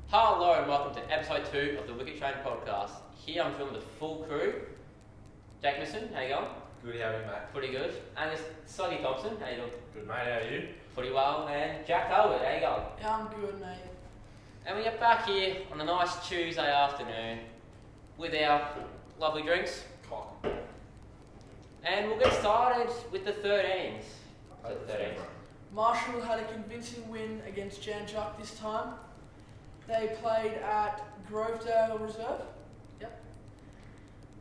Hello and welcome to episode 2 of the Wicket podcast. Here I'm joined with the full crew. Jack Misson, how you going? Good, how are you, mate? Pretty good. And it's Sonny Thompson, how you doing? Good, mate, how are you? Pretty well. And Jack Talbot, how you going? Yeah, I'm good, mate. And we get back here on a nice Tuesday afternoon with our lovely drinks. Cock. And we'll get started with the 13s. So the 13s. Marshall had a convincing win against Jan Chuck this time. They played at Grovedale Reserve. Yep.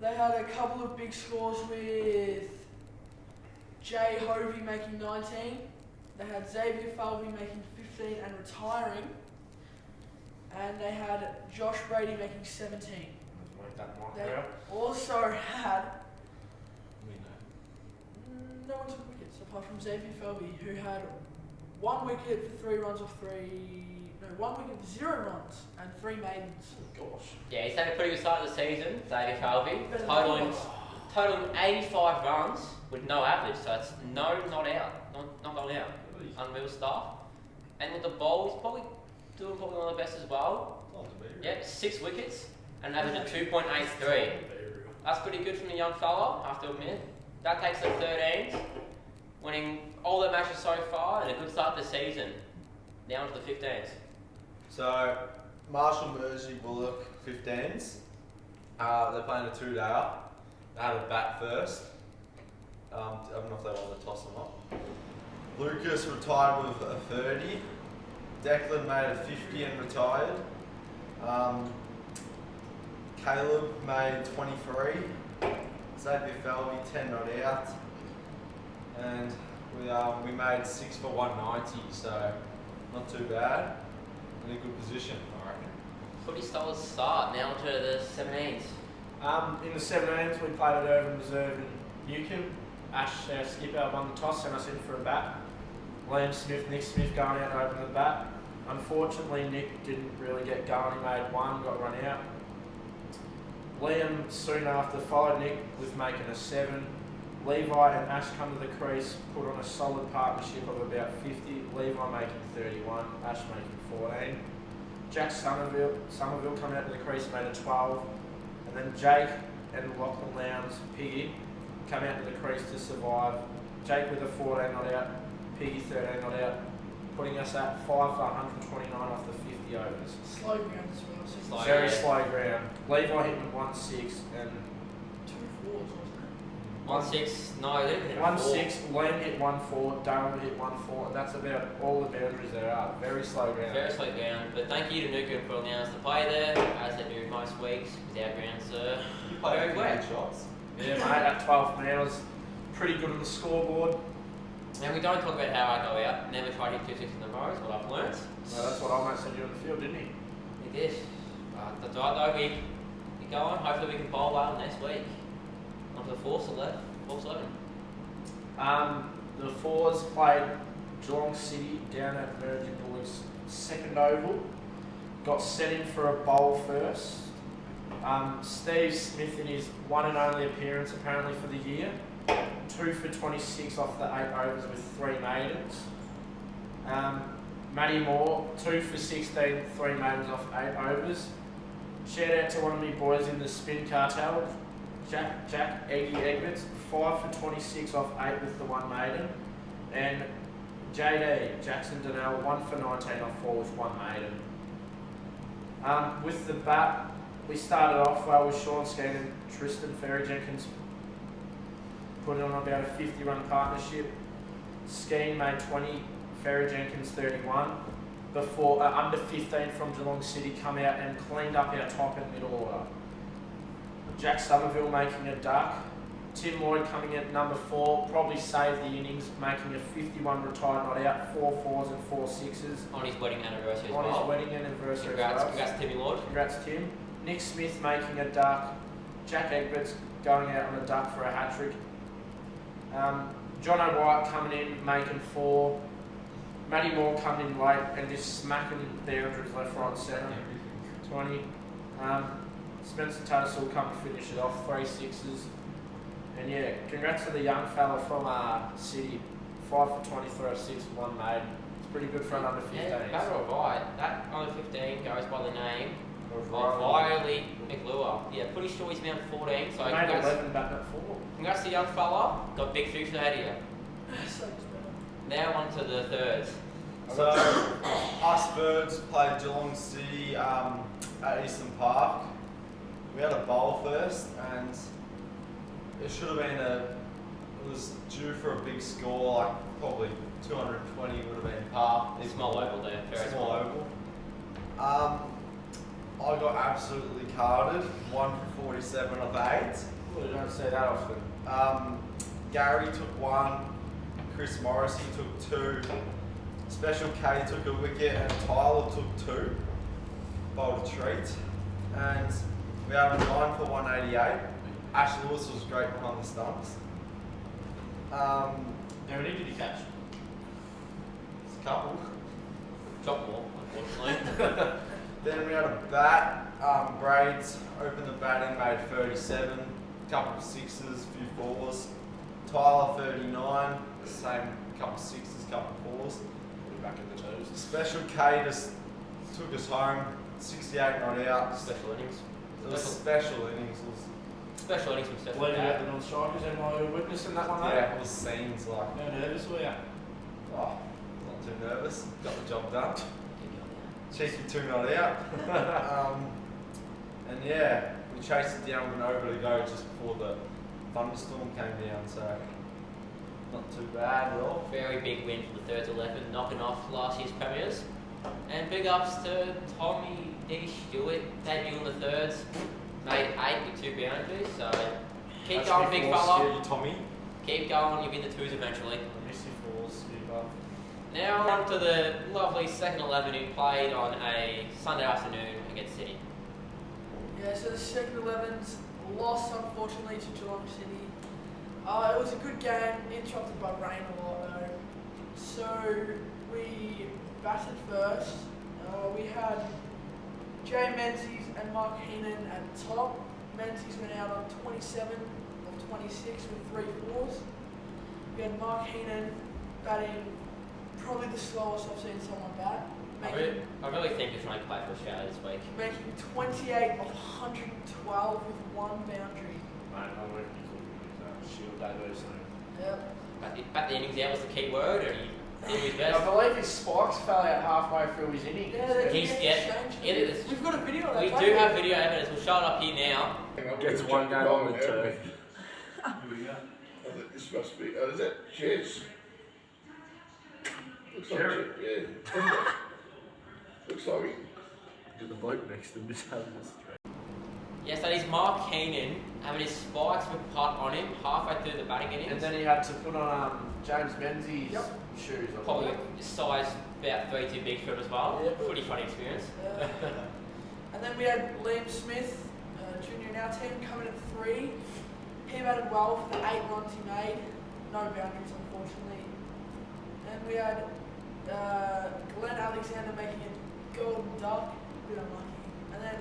They had a couple of big scores with Jay Hovey making 19. They had Xavier Falvey making 15 and retiring. And they had Josh Brady making 17. They also had no one took wickets apart from Xavier Falvey, who had 1 wicket for 3 runs off 1 wicket for 0 runs and 3 maidens. Gosh. Yeah, he's had a pretty good start of the season, Xavier Falvey, Better totaling 85 runs with no average, so it's not out, not going out. Unreal stuff. And with the bowl, he's probably doing one of the best as well. Yep, 6 wickets and an average of 2.83. That's pretty good from the young fella, I have to admit. That takes the 13s, winning all their matches so far and a good start to the season. Down to the 15s. So, Marshall, Mersey, Bullock, 15s. They're playing a 2-dayer. They had a bat first. I don't know if they want to toss them up. Lucas retired with a 30. Declan made a 50 and retired. Caleb made 23. Xavier Falvey 10 not out. And we made 6 for 190, so not too bad. In a good position, I reckon. Pretty solid start. Now to the 17s. In the 17s, we played at Irvine Reserve in Newcombe. Ash, our skipper, won the toss, sent us in for a bat. Nick Smith going out and opened the bat. Unfortunately, Nick didn't really get going. He made 1, got run out. Liam soon after followed Nick with making a 7. Levi and Ash come to the crease, put on a solid partnership of about 50. Levi making 31, Ash making 14. Jack Somerville come out to the crease, made a 12. And then Jake and Lachlan Lowndes, Piggy, come out to the crease to survive. Jake with a 14 not out, Piggy 13 not out, putting us at 5 for 129 off the 50 overs. Slow ground as well. So Very slow ground. Levi hitting 1-6 and 2 fours, wasn't it? 1-6, no, they didn't hit 1-6, Liam hit 1-4, Darren hit 1-4, and that's about all the boundaries there are. Very slow ground. Very slow ground, but thank you to Nuka for allowing us to play there, as they do most weeks with our ground, sir. You played Very good well. shots. Yeah, mate, at 12 man, I was pretty good on the scoreboard. And we don't talk about how I go out. Never try to hit 2 6 in a row, is what I've learnt. No, that's what I said you on the field, didn't he? He did. That's right though, we keep going. Hopefully we can bowl well next week. On to the fourth 11. The fours played Geelong City down at Mersey Bullocks second oval. Got set in for a bowl first. Steve Smith in his one and only appearance apparently for the year. 2 for 26 off the 8 overs with 3 maidens. Matty Moore, 2 for 16, 3 maidens off 8 overs. Shout out to one of my boys in the spin cartel, Jack Eggy Egberts, 5 for 26 off 8 with the 1 maiden. And JD, Jackson Donnell, 1 for 19 off 4 with 1 maiden. With the bat, we started off well with Sean Skeen and Tristan Ferry Jenkins putting on about a 50-run partnership. Skeen made 20, Ferry Jenkins 31. Before under 15 from Geelong City come out and cleaned up our top and middle order. Jack Somerville making a duck. Tim Lloyd coming at number 4, probably saved the innings, making a 51 retired not out, 4 4s and 4 6s. On his wedding anniversary as On well. his wedding anniversary Congrats, as well. congrats Timmy Lord. Congrats Tim. Nick Smith making a duck. Jack Egberts going out on a duck for a hat-trick. John O'White coming in, making 4. Matty Moore coming in late and just smacking boundaries left, right and centre. 20. Spencer Tattersall come to finish it off, 3 6s. And yeah, congrats to the young fella from City. 5 for 23 off 6 with 1 made. It's pretty good front under 15. Yeah, batter or right. That under 15 goes by the name of Riley. Riley McLure. Yeah, pretty sure he's around 14. So Made congrats, 11 back at 4. congrats to the young fella. Got big future ahead of you. So much Now on to the thirds. So, us birds played Geelong City at Eastern Park. We had a bowl first, and it should have been it was due for a big score, like probably 220 would have been par. Small oval there. Very Small oval. I got absolutely carded, 1 for 47 of 8. Well, you don't see that often. Gary took 1, Chris Morrissey took 2, Special K took a wicket, and Tyler took 2. Bowled a treat. And we have a 9 for 188. Ash Lewis was great behind the stumps. How many did you catch? It's a couple. Drop more, unfortunately. Then we had a bat. Braids opened the batting, made 37. Couple of sixes, few fours. Tyler 39. Same couple of sixes, couple of fours. Put it back in the toes. Special K just took us home. 68 not out. Special innings. It was special innings. It was, Special innings from Stephen. Leaving out the non-strikers, and while you were witnessing that one, yeah, it was scenes like, No nervous, were you? oh, not too nervous. Got the job done. Cheeky 2 not out. And yeah, we chased it down with an over to go just before the thunderstorm came down, so not too bad at all. Very big win for the thirds 11, knocking off last year's premiers. And big ups to Tommy D. Stewart, debut in the thirds, made 8 with 2 boundaries. So keep That's going, big before fella. Tommy. Keep going, you'll be in the twos eventually. I miss you fours, Skipper. Now on to the lovely second 11 who played on a Sunday afternoon against City. Yeah, so the second 11s lost unfortunately to Geelong City. It was a good game, interrupted by rain a lot though. So we batted first. We had Jay Menzies and Mark Heenan at the top. Menzies went out on 27 of 26 with 3 fours. We had Mark Heenan batting probably the slowest I've seen someone bat. I really think he's trying to play for Australia this week. Making 28 of 112 with 1 boundary. Mate, I reckon he's looking at his shield debut soon. Yep. Bat the innings out was the key word, or he did his best. I believe his spikes fell out halfway through his innings. Yeah, they He's keep get- exchanging. it is- We've got a video of that. We don't do have video evidence, we'll show it up here now. Gets one game on the two. Here we go. I think this must be. Is that Jez? Looks like Jerry. Jez, yeah. Looks like it. Get the bloke next to him just having this. Yes, that is Mark Keenan having his spikes with putt on him halfway through the batting innings. And then he had to put on James Menzies' Yep. shoes. I Probably believe. size about 32 big for him as well. Yeah. Pretty funny experience. And then we had Liam Smith, junior in our team, coming at 3. He batted well for the 8 runs he made. No boundaries, unfortunately. And we had Glenn Alexander making a golden duck, a bit unlucky. And then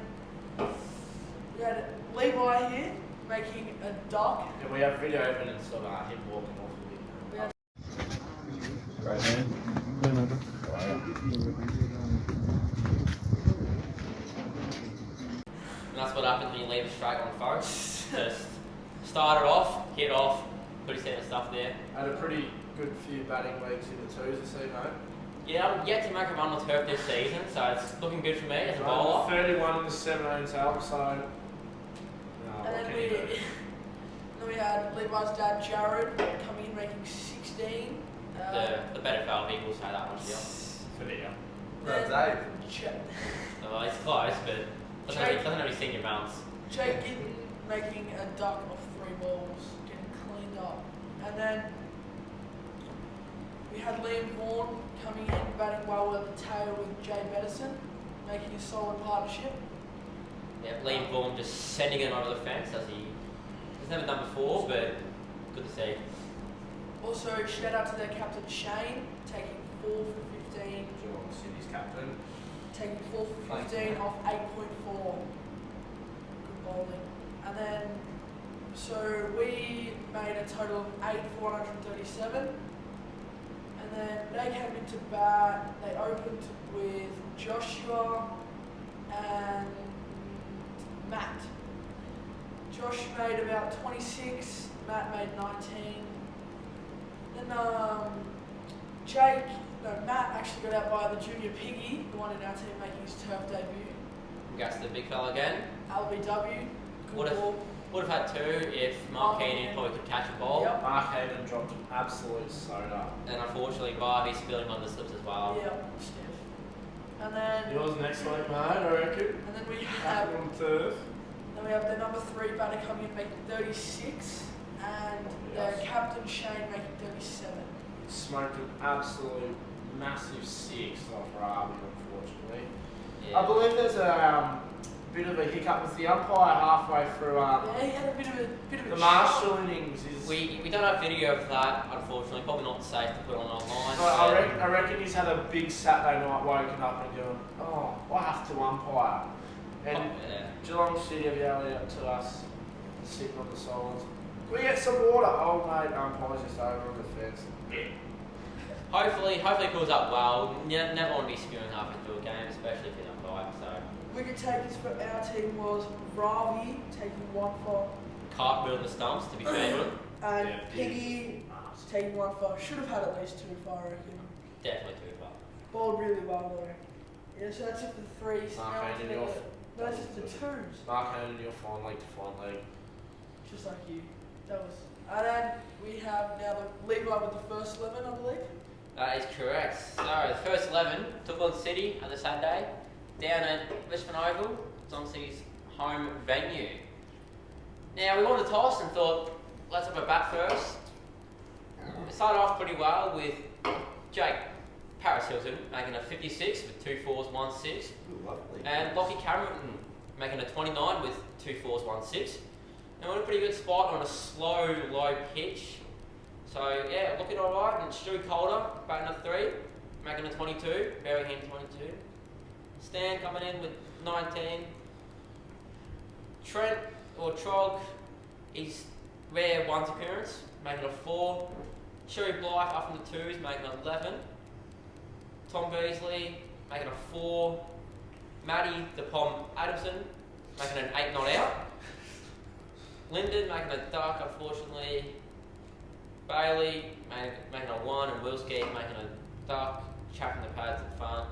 we had Levi here making a duck. And we have video evidence of him walking off the We had Great man. And that's what happens when you leave a straight on, folks. Just start it off, hit off, pretty standard stuff there. Had a pretty good few batting weeks in the twos this evening. Yeah, I'm yet to make a run on turf this season, so it's looking good for me as a bowler. 31 in the 17s help, so. And then we had Levi's dad Jared coming in making 16. The better fella of Eagles say that much, yeah. For now. No, then Dave. Oh, it's close, but doesn't have any senior rounds. Jake Gitton making a duck of 3 balls, getting cleaned up. And then we had Liam Vaughan coming in, batting well at the tail with Jay Bettison, making a solid partnership. Yeah, Liam Vaughan just sending it over the fence as he has never done before, but good to see. Also, shout out to their captain Shane, taking 4 for 15, Geelong City's captain. taking 4 for 15 off 8.4. Good bowling. And then, so we made a total of 8 for 137. And then they came into bat. They opened with Joshua and Matt. Josh made about 26. Matt made 19. Then Matt actually got out by the junior Piggy, the one in our team making his turf debut. Congrats to the big fella again. LBW. Would have had two if Mark Keenan probably could catch a ball. Yep. Mark Hayden dropped an absolute soda. And unfortunately, Varvey spilling on the slips as well. Yep. Stiff. And then Yours next week, mate, I reckon. And then we have On turf. then we have the number 3 batter coming in making 36, and Yes. the captain Shane making 37. Smoked an absolute massive 6 off Ravi, unfortunately. Yeah. I believe there's a bit of a hiccup with the umpire halfway through Yeah, he had a bit of the a Marshall innings. We don't have video of that, unfortunately. Probably not safe to put on online. I reckon he's had a big Saturday night woken up and going, oh, I have to umpire. And Yeah. Geelong City have yelled out to us, sitting on the sidelines, can we get some water? Oh mate, umpire's just over on the fence. Yeah. Hopefully it pulls up well. Never want to be spewing half into a game, especially if you're not right. So wicket takers for our team was Ravi taking 1 for, cartwheel the stumps to be fair to him. and Yeah, Piggy taking 1 for. Should have had at least 2 for, I reckon. Definitely too far. Bowled really well though. Yeah, so that's it for the 3s. Mark Now Hayden, to you're the- That's just the 2s. Mark Hayden, your fine leg to fine leg. Just like you. That was. And then we have now the league line with the first 11, I believe. That is correct. So the first 11 took on City on the Saturday, down at Richmond Oval. It's on City's home venue. Now we wanted to toss and thought, let's have a bat first. We started off pretty well with Jake Paris Hilton making a 56 with 2 4s, 1 6, Lovely. and Lockie Cameron making a 29 with 2 4s, 1 6. And we're in a pretty good spot on a slow, low pitch. So yeah, looking alright. And Stu Calder batting a 3, making a 22, Berringham 22. Stan coming in with 19. Trent or Trog, his rare ones appearance, making a 4. Sherry Blythe up from the 2s, making an 11. Tom Beasley making a 4. Matty the Pom Adamson making an 8 not out. Lyndon making a duck, unfortunately. Bailey making a 1, and Wilski making a duck, chapping the pads at front.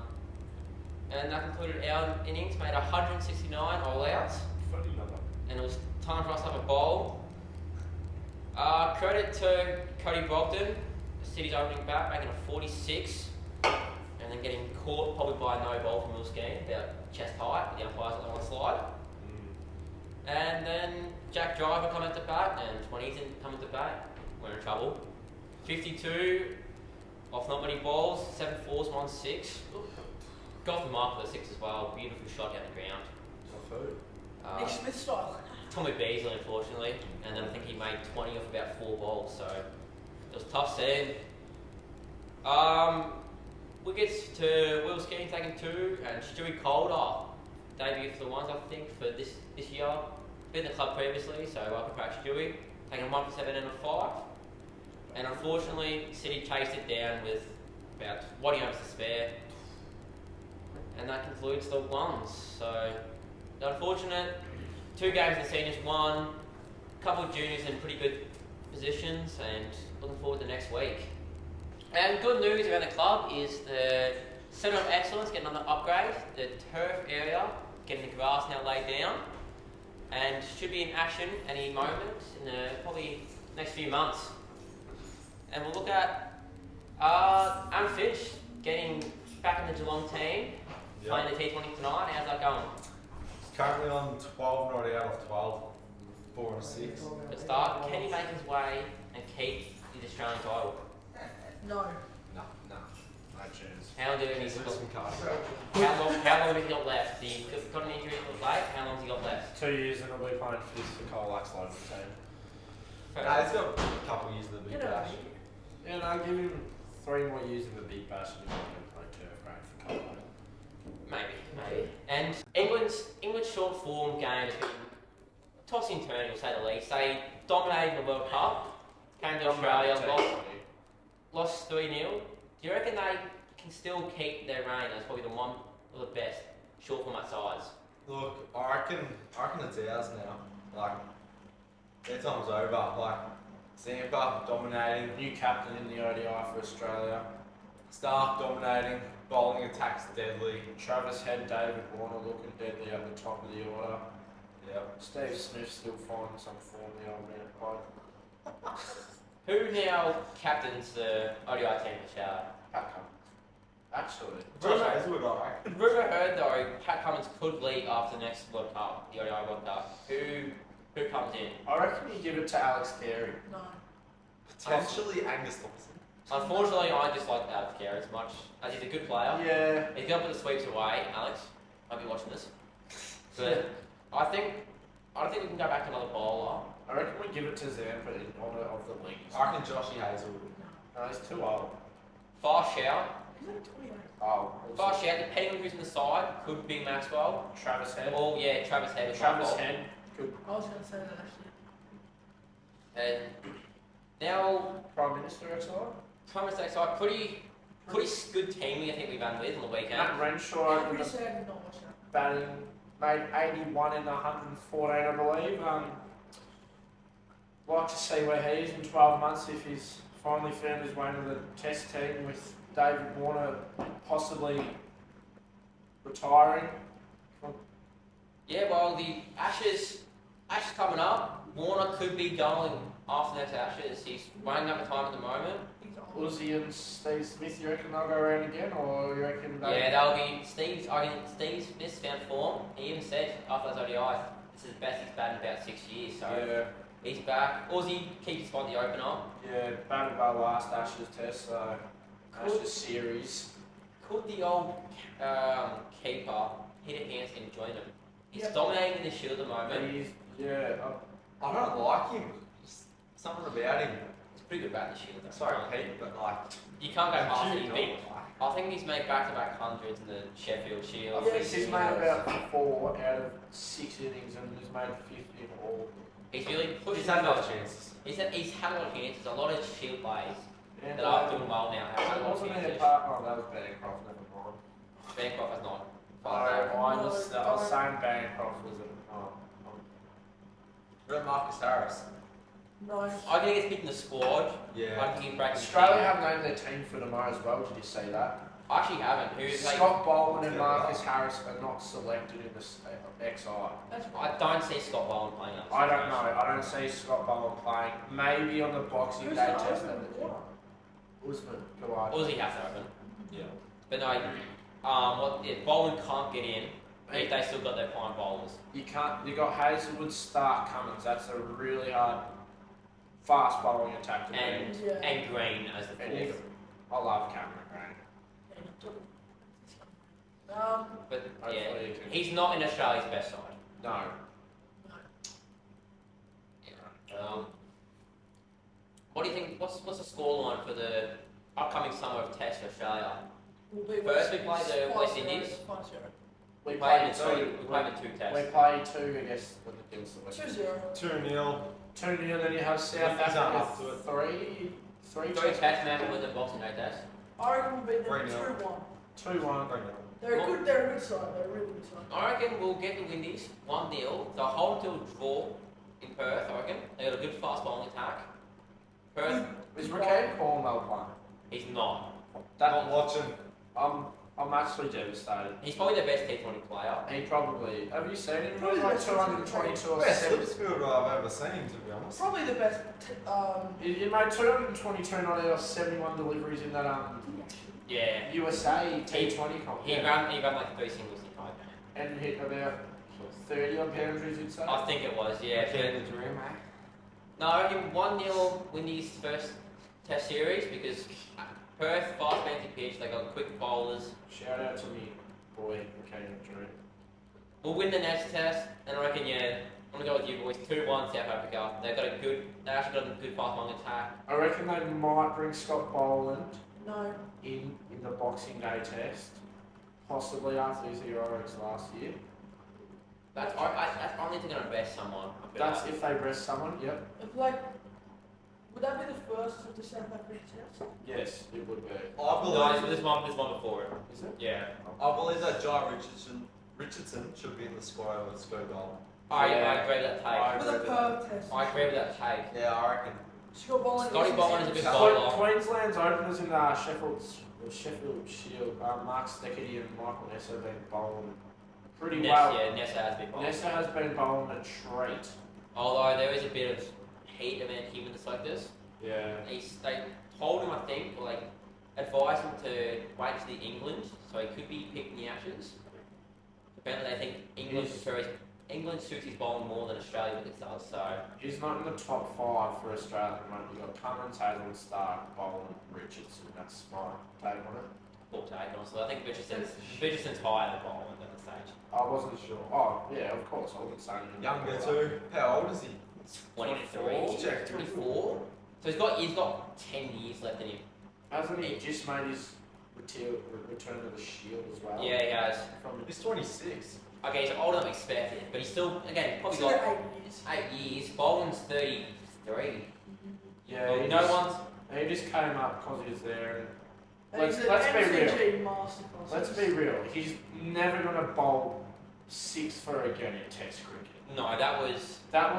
And that concluded our innings, made 169 all outs. Funny number. And it was time for us to have a bowl. Credit to Cody Brogdon, City's opening bat, making a 46, and then getting caught probably by a no ball from Wilski, about chest height, with the umpires on the slide. And then Jack Driver coming to bat, and 20s coming to bat. We're in trouble. 52 off not many balls, 7 4s, 1 6. Got the mark for the 6 as well. Beautiful shot down the ground. Nick Smith style. Tommy Beasley, unfortunately, and then I think he made 20 off about 4 balls, so it was tough setting. Wickets to Will Skeen taking 2, and Stewie Calder debut for the ones, I think, for this year. Been in the club previously, so welcome back Stewie. Taking 1 for 7 and a 5. And unfortunately, City chased it down with about 20 overs to spare. And that concludes the ones. So, the unfortunate 2 games the seniors won, a couple of juniors in pretty good positions, and looking forward to next week. And good news around the club is the Centre of Excellence getting another upgrade, the turf area getting the grass now laid down, and should be in action any moment in the probably next few months. And we'll look at Unfish getting back in the Geelong team, playing the T20 tonight. How's that going? He's currently on 12 not out of 12, 4 and 6. Good start. Can he make his way and keep the Australian title? No. No. No chance. How long do he He's losing cards. How long has he got left? He got an injury a little late. How long has he got left? 2 years and he'll be playing for this for Colax local team. He's got a couple of years in the big Get out bash. of here. Yeah, no, give him 3 more years in the big bash and he'll be play turf great for Colax. Maybe. And England's short form game has been tossing turning, to say the least. They dominated the World Cup, came to Australia, lost 3-0, Do you reckon they can still keep their reign as probably the one of the best short format sides? Look, I reckon it's ours now. Like, their time's over. Like, Zampa dominating, New captain in the ODI for Australia. Stark dominating, bowling attacks deadly. Travis Head, David Warner looking deadly at the top of the order. Yep. Steve Smith still finding some form, the old man bloke. Who now captains the ODI team for Australia? Pat Cummins. Actually. Josh Hazelwood, I reckon. Rumour heard though, Pat Cummins could leave after the next World Cup, the ODI World Cup. Who comes in? I reckon you give it to Alex Carey. No. Potentially Angus Thompson. Unfortunately, I dislike Alex Carey as much as he's a good player. Yeah. He's going to put the sweeps away, Alex. I'll be watching this. But I think we can go back to another bowler. I reckon we give it to Zampa in honour of the league. I reckon Joshy Hazelwood. No, he's too old. Fast shout. He's only 28. Oh. Fast shout, depending on who's in the side, could be Maxwell. Travis Head. Or, yeah, Travis Head. is my Travis fault. Head. Good. I was going to say that actually. And now, Prime Minister XR. Prime Minister side, pretty good team I think we've done with on the weekend. Matt Renshaw I'm in pretty the sad I did not watch that. batting made 81 in 114, I believe. Like to see where he is in 12 months if he's finally found his way to the Test team with David Warner possibly retiring. Yeah, well, the Ashes coming up. Warner could be going after the next Ashes. He's weighing up the time at the moment. He's old. Uzi and Steve Smith, you reckon they'll go around again, or you reckon they... Yeah, that'll be Steve. I think Steve Smith's found form. He even said after those ODIs, this is the best he's batted in about 6 years. So Yeah, he's back. Aussie keeps his spot in the opener. yeah, batted by last Ashes Test, so Ashes series. Could the old keeper hit it hands and join him? He's Yep. dominating the shield at the moment. He's, yeah, I don't like him. Just something about him. He's pretty good about the shield. Though. Sorry, Pete, but like. You can't go past cute, it. not Big. like- I think he's made back-to-back hundreds in the Sheffield Shield. I think he's made about 4 out of 6 innings and he's made 50 in all. He's really pushing. He's had the- enough chances. He's had a lot of chances. A lot of shield plays And that are doing well now. Have had a lot of wasn't there chances. part? Oh, that was Bancroft, never mind. Bancroft has not. No, But, I was saying Bancroft was What about Marcus Harris? No. I think he's picking the squad. I Yeah. think he's breaking. Australia have named their team for tomorrow as well, did you see that? I actually haven't. Who's like? Scott Boland and Marcus Harris are not selected in the XI. That's I don't see Scott Bowen playing up. I don't know, I don't see Scott Boland playing. Maybe on the Boxing Who's Day the test. opener? Usman Gawad. Aussie has to open. Yeah. But no, Bowen can't get in if they still got their prime bowlers. You can't. You got Hazelwood, Stark, Cummins. That's a really hard, fast bowling attack to beat. And Yeah. and Green as the And fourth. I love Cameron Green. But yeah, Hopefully he can. he's not in Australia's best side. No. What do you think? What's the scoreline for the upcoming summer of Test for Australia? Will be First we play the 5-0, West Indies. 5-0. We We played played in two. two. We played in two We tests. play 2 against the West. 2-0. 2-0. 2-0, then you have South Windies aren't Africa up to it. 3 Three tests now with the Boxing Day test. I reckon we'll beat them 3-0. 2-1. 2-1. They're a good side. They're a really good side. I reckon we'll get the Windies 1-0. They'll hold till draw in Perth. I reckon they got a good fast bowling attack. Perth, Is Rakeem Cornwell playing? he's not. Not watching. I'm actually devastated. He's probably the best T20 player. He probably. Have you seen him? Probably Like the best 222 or Best 7. slip fielder I've ever seen, to be honest. Probably the best. He made 222 not out of 71 deliveries in that Yeah. USA T20 comp. He ran like 3 singles in 5 games. And hit about 30 odd boundaries, you'd say. I think it was, yeah. the dream, No, I reckon 1-0 Windies first test series because Perth, fast bouncy pitch, they got quick bowlers. Shout out to me boy, Rakeem Drew. We'll win the next test, and I reckon, yeah, I'm gonna go with you boys. 2-1 South Africa. They actually got a good fast bowling attack. I reckon they might bring Scott Boland No. in the Boxing Day test, possibly after his heroics last year. That's only to gonna best someone. That's if they rest someone, yep. It's like Would that be the first of the South African Test? Yes, it would be. I No, believe, there's one before it. Is it? Yeah. I believe that Jai Richardson should be in the squad over Sco goal. I Yeah. agree with that I take. For the agree with Perth Test. I agree with that take. Yeah, I reckon. Scott Boland. Scotty Boland is a good Yeah. bowler. Queensland's openers in Sheffield Shield, Mark Steckity and Michael Nessa have been bowling pretty well. Yeah, Nessa has been bowling. Nessa has been bowling a treat. Although there is a bit of heat around him in the selectors. Yeah. They told him, I think, or like advised him to wait to the England, so he could be picked in the Ashes. Apparently, they think England suits his bowling more than Australia with it does. So He's not in the top 5 for Australia at the moment. You've got Cummins, Hazel, Stark, Boland, Richardson. That's my take on it. full take, honestly. I think Richardson's higher than Boland at the stage. I wasn't sure. Oh, yeah, of course. I wasn't saying anything. Younger too. How old is he? 23, Check. 24. So he's got 10 years left in him. Hasn't he just made his return to the Shield as well? Yeah, he has. He's 26. Okay, he's older than expected, but he's still, again, probably Still got 8 years. 8 years. Boland's 33. Yeah, Well, he no just, one's. he just came up because he was there. And Let's- he's an let's be real. MCG masterclass. Let's be real. He's never going to bowl 6 for again in Test cricket. No, That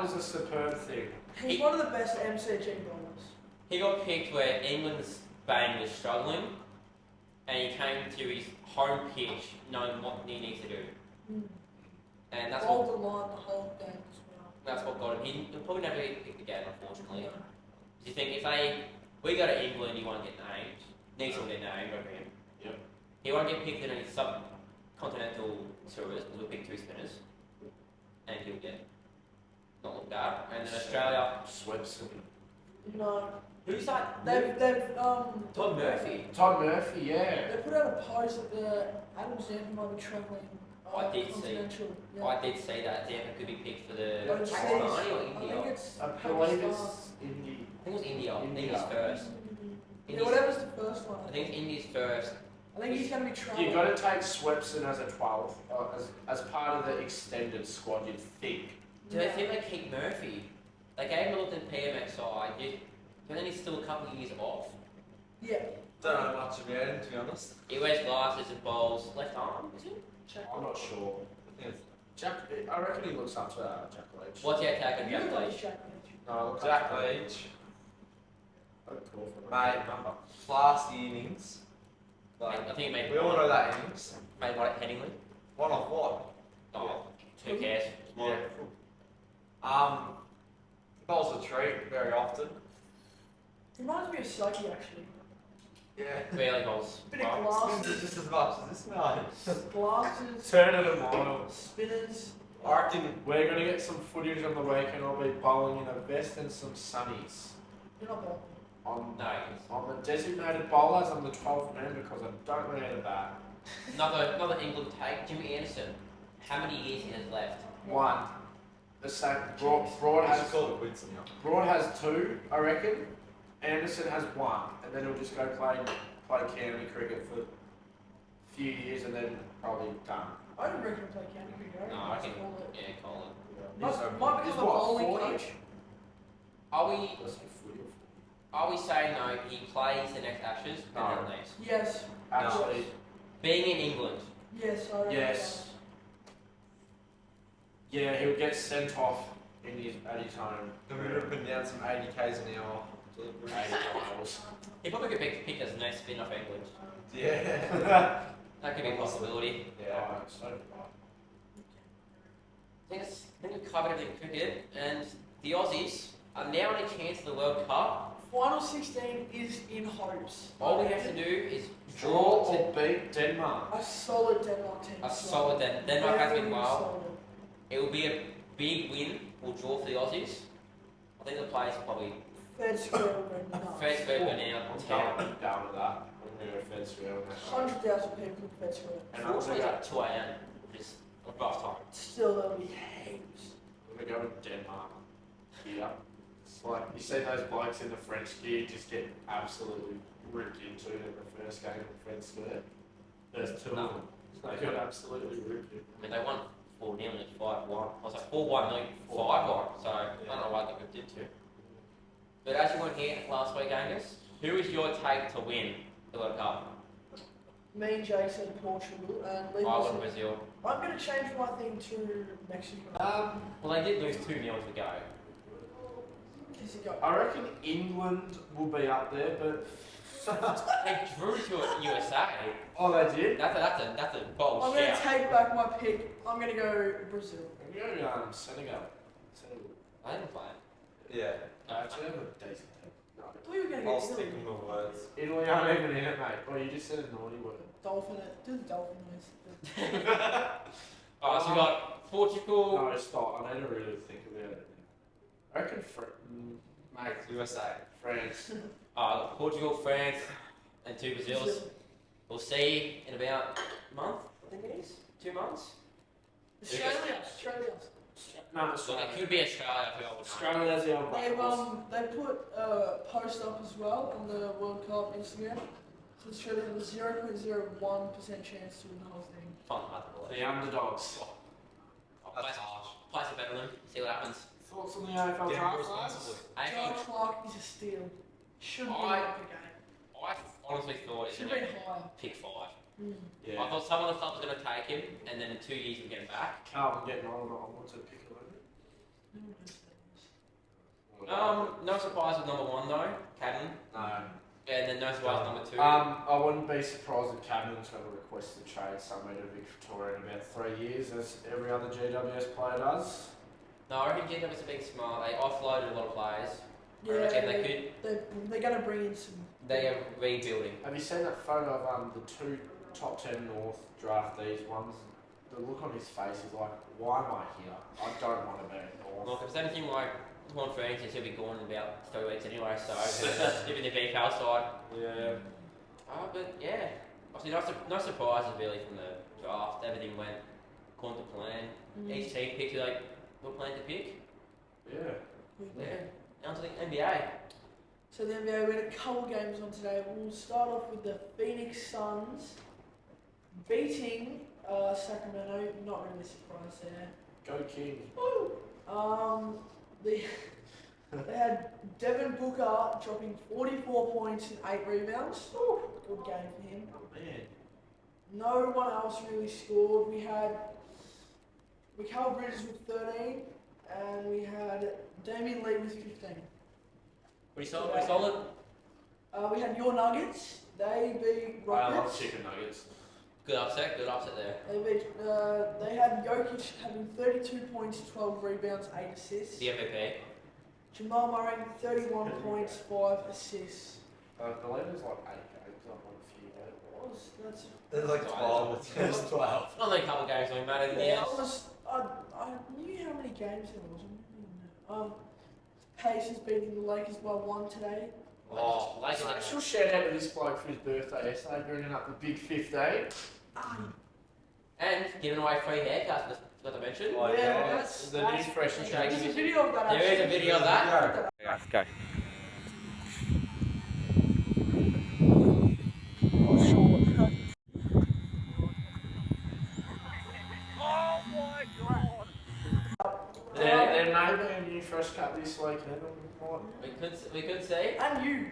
was a superb thing. He's one of the best MCG bowlers. he got picked where England's batting was struggling, and he came to his home pitch knowing what he needs to do. And that's Bowled what the line the whole game as well. that's what got him. He'll probably never get picked again, unfortunately. Do you think if we go to England, he won't get named. Needs to get named over him. Yep. He won't get picked in any subcontinental tours because we'll pick 2 spinners, and he'll get not looked at. And then Australia, Swepson. No. who's that? They've Todd Murphy. Todd Murphy, yeah. they put out a post that the Adam Zampa might be travelling I did see. continental. Yeah. I did see that Zampa could be picked for the But it's Pakistani or I India. think it's I believe it's Indy. I think it was India. India. India's first. Yeah, India's, whatever's the first one. I think it's India's first. I think he's going to be travelling. You've got to take Swepson as a 12th, as part of the extended squad, you'd think. Do they think they keep Murphy? They gave him a look at PMXI, but then he's still a couple of years off. Yeah. Don't know much about him, to be honest. He wears glasses and bowls left arm, is it? I'm not sure. I think it's I reckon he looks up to Jack Leach. What's your take on You Jack look like Leach? Jack Leach. No, I look Jack up to Leach. I'd call for him. Mate, class innings. I think he made We all know that innings. made what at Headingley. One off what? Oh, who cares? Yeah. Bowls a treat very often. Reminds me of Soki actually. Yeah. Barely bowls. Bit of Spins glasses, it just as much as this guy. glasses, Turn it a mile. spinners. I reckon. We're going to get some footage on the weekend. I'll be bowling in a vest and some sunnies. You're not bowling. No. I'm the designated bowlers. I'm the 12th man because I don't know how to bat. Another England take. Jimmy Anderson. How many years he has left? 1. The same. Broad I should has call it quits now. Broad has 2, I reckon. Anderson has 1, and then he'll just go play county cricket for a few years, and then probably done. I don't reckon he'll play county cricket. No, I think. call it. Yeah, Colin. Might He's become a what, bowling 40? coach. Are we That's like footy. are we saying no? He plays the next Ashes and No. then leaves. Yes. Actually, Being in England. Yes, I reckon. yes. Yeah, he'll get sent off at his home. Then we're ripping down some 80 k's an hour. 80 miles. He probably could be picked as the next spin off England. Yeah. That could be a possibility. Yeah. So do I think we've covered everything cricket, and the Aussies are now on a chance for the World Cup. Final 16 is in hopes. All we have to do is I. Draw draw or beat Denmark. A solid Denmark team. a solid Denmark has been Very well. solid. It will be a big win. We'll draw for the Aussies. I think the players probably Fed square will go nuts. first vote went out I'm town. down with that. I'm going to go Fed Square on that. 100,000 people in Fed square. And I'm Unfortunately, going it's at 2 a.m., which is a rough time. Still, there'll be heaps. to go with Denmark here. It's like, you see those blokes in the French gear just get absolutely ripped into it in the first game of Fed Square. There's 2 of them. They got absolutely ripped in. I mean, they won 4-0 and 5-1. I was like 4-1, no, 5-1. So I don't know why they got ripped into. But as you went here last week, Angus, who is your take to win the World Cup? Me and Jay said Portugal, and Lee I said- went Brazil. I'm going to change my thing to Mexico. Well, they did lose 2-0 to go. Because you got. I reckon England will be up there, but They drew to USA. oh, they did. That's a bold I'm going to shout. take back my pick. I'm going to go Brazil. We go Senegal. Senegal. I didn't play it. Yeah. Actually, have a decent team. No. I thought you were going to I'll get stick Italy. with my words. Italy aren't even in it, mate. Well, you just said a naughty word. Dolphin it. Do the dolphin noise. Alright, so we got Portugal. No, stop. I need to really think about it. I reckon mate, USA. France. Portugal, France, and 2 Brazils. We'll see in about a month, I think it is. 2 months. Australia. No, Look, Australia. it could be Australia if we all know. Australia's the old They put a post up as well on the World Cup Instagram. So Australia have a 0.01% chance to win the whole thing. Fun, hard to believe. The underdogs. Place it better than see what happens. Thoughts on the AFL Gamble draft, responsibly. lads? Joe Clark is a steal. Should be I- up again. I honestly thought it Should was be going to higher. pick 5. Yeah. I thought some of the clubs were going to take him, and then in 2 years we'd get him back. Carlton getting on to pick a little No surprise with number 1 though, Cadden. No. And then no surprise with number 2. I wouldn't be surprised if Cabinet's going to request a trade somewhere to Victoria in about 3 years, as every other GWS player does. No, I reckon GWS are being smart. They offloaded a lot of players. I Yeah, reckon they could. they're going to bring in some. They are rebuilding. Have you seen that photo of the 2 top 10 North draftees? One's the look on his face is like, why am I here? I don't want to be at North. Look, if it's anything like Juan Francis, he'll be gone in about 3 weeks anyway, so even the VFL side. Yeah. But yeah, obviously no surprises really from the draft. Everything went according to plan. Each team picked who they were planning to pick. Yeah. Yeah. Now to the NBA. So the NBA, we had a couple games on today. We'll start off with the Phoenix Suns beating Sacramento. Not really surprised there. Go Kings. They had Devin Booker dropping 44 points and 8 rebounds. Good game for him. Oh, man. No one else really scored. We had Mikal Bridges with 13, and we had Damian Lee with 15. Pretty solid. We had your Nuggets. They beat I love Rockets. chicken nuggets. Good upset there. They had Jokic having 32 points, 12 rebounds, 8 assists. The MVP. Jamal Murray 31 points, 5 assists. The leader's like 8 games. I've won a few games. That's There's like 12. There's 12. Only a couple of games don't matter in the end. I knew how many games there was. Pacers beating the Lakers by 1 today. Oh, Lakers. Special shout out to this bloke for his birthday yesterday, bringing up the big 15. And giving away free haircuts, forgot to mention. Oh, Yeah, yeah. that's The new fresh and shake. There's a video of that. There is a actually. video of that. Let's go. There may be a new fresh cut this week, We could see. And you.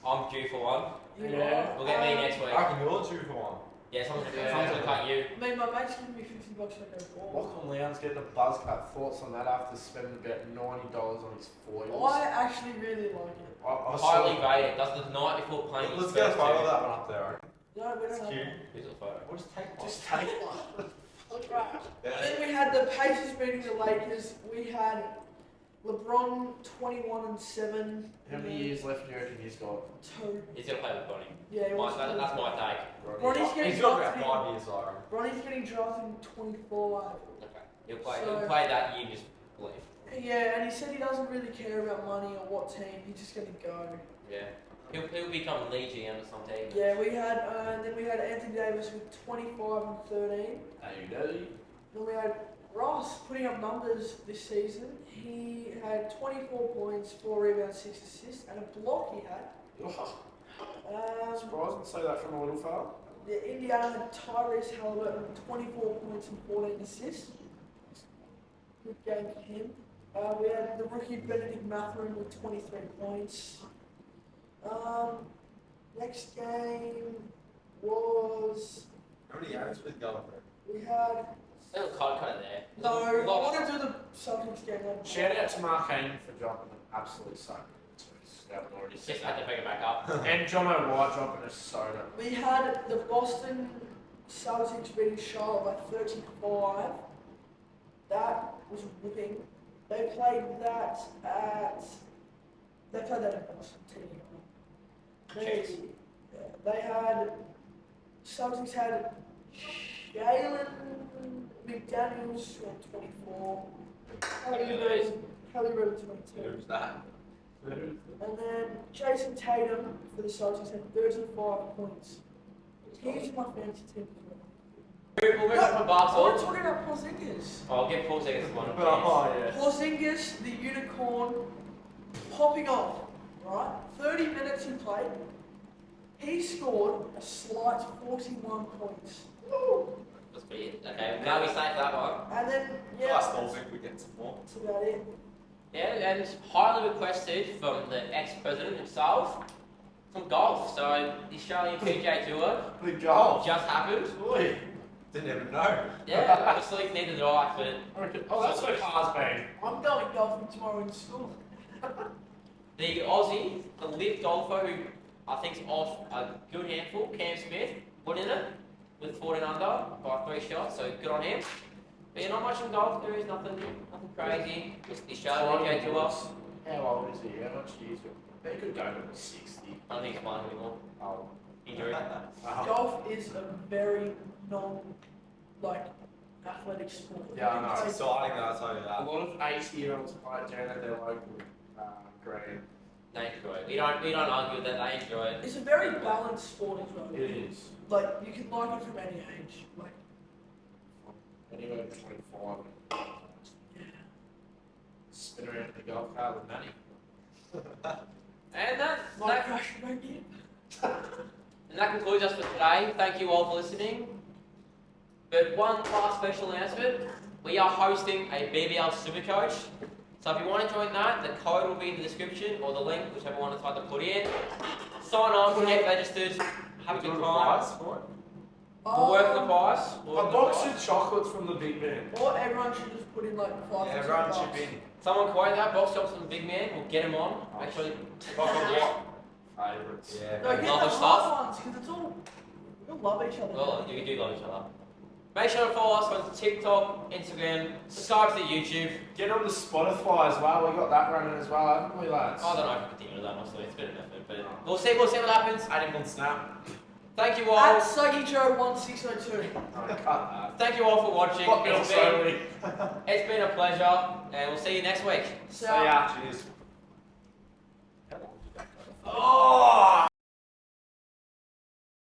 I'm due for one. You Yeah. are. We'll get me next week. I can you're due for one. Yeah, someone's Yeah. gonna cut you. I mean, my mate's giving me $50 to go for. Lachlan Leon's getting a buzz cut. Thoughts on that after spending about $90 on his foils? I actually really like it. I Highly saw- rated. Does the night before playing. Let's his get a first photo two. of that one up there. No, we don't It's have cute. one. Here's the photo. We'll just take one. Just take one. Then we had the Pacers beating the Lakers. We had LeBron 21-7. How many years left do you reckon he's got? 2. He's gonna play with Bonnie. Yeah, he wants to That's play. my take. Bronny's getting He's got about drafted. 5 years, I reckon. Bronny's getting drafted in 24. Okay. He'll play. So- He'll play that year. Just believe. Yeah, and he said he doesn't really care about money or what team. He's just gonna go. Yeah. He'll become lead GM or something. Yeah, we had then we had Anthony Davis with 25 and 13. AUD. Then we had Ross putting up numbers this season. He had 24 points, 4 rebounds, 6 assists, and a block he had. Surprising to say that from a little fella. The Indiana had Tyrese Halliburton with 24 points and 14 assists. Good game for him. We had the rookie Benedict Matherin with 23 points. Next game was How many games with Gallagher? we had. Still kind of there. No, I want to do the Celtics game. Shout out to Mark Hayden for dropping an absolute soda. Haven't already said Just had that. to bring it back up. And John O'White dropping a soda. We had the Boston Celtics beating Charlotte by 35. That was a whipping. They played that at Boston. They had Celtics had Jalen McDaniels at 24. Kelly River 22. Who's that? And then Jason Tatum for the Celtics had 35 points. He's my fantasy team as well. We'll move on from We're basketball. talking about Porzingis. Oh, I'll get Paul seconds one. Oh, yeah. Porzingis, the unicorn, popping off, right? 30 minutes he played. He scored a slight 41 points. That's pretty it. Okay, now we save that one. And then, I yeah, still think we get some more. that's about it. Yeah, and it's highly requested from the ex-president himself, some golf. So the Australian PGA Tour The golf. just happened. Boy, didn't even know. Yeah, obviously neither did I, but Oh, that's what cars been. I'm going golfing tomorrow in school. the Aussie, the live golfer who I think's off a good handful, Cam Smith, went in it with 14 under by 3 shots, so good on him. But yeah, not much in golf, there is nothing crazy. Just the Australian PGA Tour. How old is he? How much years? They could go to 60. I don't think he's playing anymore. Oh. Injury. Golf is a very athletic sport. Yeah, I know. It's It's exciting, I'll tell you A that. lot of 80-year-olds play it down at their local green. They enjoy it. We don't argue that they enjoy it. It's a very balanced sport as well. It is. Like, you can like it from any age. Like, Anywhere between 5 and yeah. spin around the golf cart with money. And My crush back in. and that concludes us for today. Thank you all for listening. But one last special announcement. We are hosting a BBL Supercoach. So if you want to join that, the code will be in the description or the link, whichever one it's like to put in. Sign on, get registered, have a good time. We'll work the price. A box of chocolates from the big man. Or everyone should just put in like 5 Yeah, everyone chip in. Someone quote that, box shops from the big man, we'll get him on. Make sure you Favourites. Yeah, No, get the Love hard stuff. ones because it's all. We all love each other. Well, you do love each other. Make sure to follow us on TikTok, Instagram, subscribe to the YouTube. Get on the Spotify as well. We got that running as well, haven't we, lads? I don't know if we continue with that, honestly. It's been an effort, but we'll see what happens. Add him on Snap. Thank you all. At Suggy Joe 1602. Oh, cut that. Thank you all for watching. Fuck me It's slowly. been a pleasure, and we'll see you next week. So, See ya. Cheers.